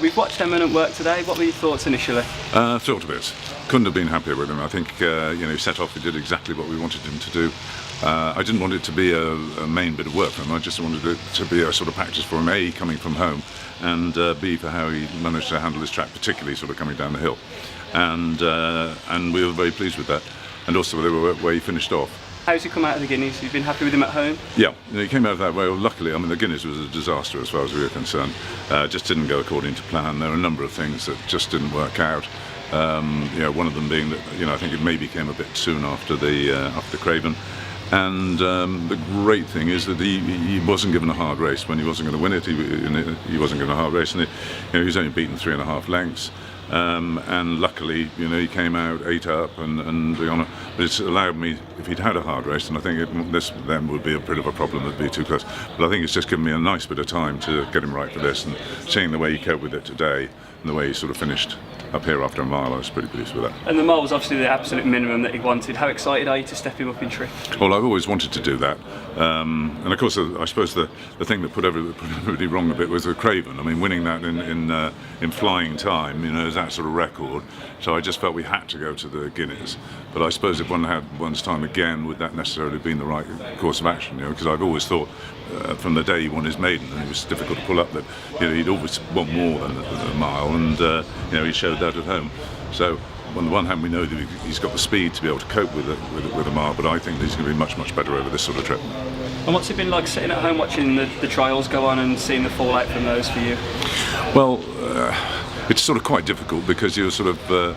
We've watched Eminent work today. What were your thoughts initially? Thrilled a bit. Couldn't have been happier with him. I think he set off. He did exactly what we wanted him to do. I didn't want it to be a main bit of work for him. I just wanted it to be a sort of practice for him. A, coming from home, and B, for how he managed to handle his track, particularly sort of coming down the hill. And we were very pleased with that. And also the way he finished off. How's he come out of the Guineas? You've been happy with him at home? Yeah, he came out of that way. Well, luckily, I mean, the Guineas was a disaster as far as we were concerned. Just didn't go according to plan. There were a number of things that just didn't work out. One of them being that I think it maybe came a bit soon after the Craven. And the great thing is that he wasn't given a hard race when he wasn't going to win it. He wasn't given a hard race, and he was only beaten 3.5 lengths. And luckily, he came out 8 up, and the honour. But it's allowed me, if he'd had a hard race, and I think this then would be a bit of a problem. It'd be too close. But I think it's just given me a nice bit of time to get him right for this, and seeing the way he coped with it today, and the way he sort of finished up here after a mile, I was pretty pleased with that. And the mile was obviously the absolute minimum that he wanted. How excited are you to step him up in trick? Well, I've always wanted to do that, and of course, I suppose the thing that put everybody wrong a bit was the Craven. I mean, winning that in flying time, is that sort of record. So I just felt we had to go to the Guineas. But I suppose if one had one's time again, would that necessarily been the right course of action? Because I've always thought from the day he won his maiden, and it was difficult to pull up, that he'd always want more than a mile, and he showed that at home. So on the one hand, we know that he's got the speed to be able to cope with a mile, but I think he's going to be much better over this sort of trip. And what's it been like sitting at home watching the trials go on and seeing the fallout from those for you? Well, it's sort of quite difficult because you're sort of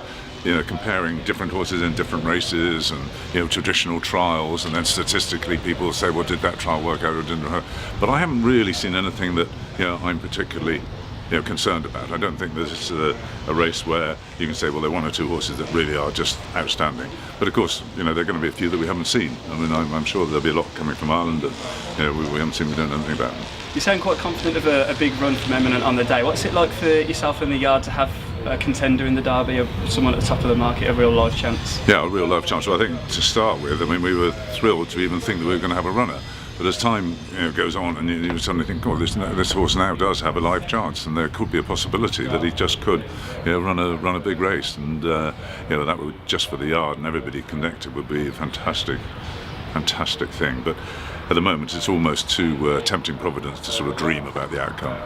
comparing different horses in different races and traditional trials, and then statistically people say, well, did that trial work out or didn't it? But I haven't really seen anything that I'm particularly concerned about. I don't think there's a race where you can say, well, there are 1 or 2 horses that really are just outstanding. But of course, there are going to be a few that we haven't seen. I mean, I'm sure there'll be a lot coming from Ireland that we haven't seen, we don't know anything about. You sound quite confident of a big run from Eminent on the day. What's it like for yourself in the yard to have a contender in the Derby, someone at the top of the market, a real life chance? Yeah, a real life chance. Well, I think to start with, we were thrilled to even think that we were going to have a runner. But as time goes on, and you suddenly think, oh, this horse now does have a live chance, and there could be a possibility that he just could run a big race, and that would, just for the yard and everybody connected, would be a fantastic thing. But at the moment, it's almost too tempting Providence to sort of dream about the outcome.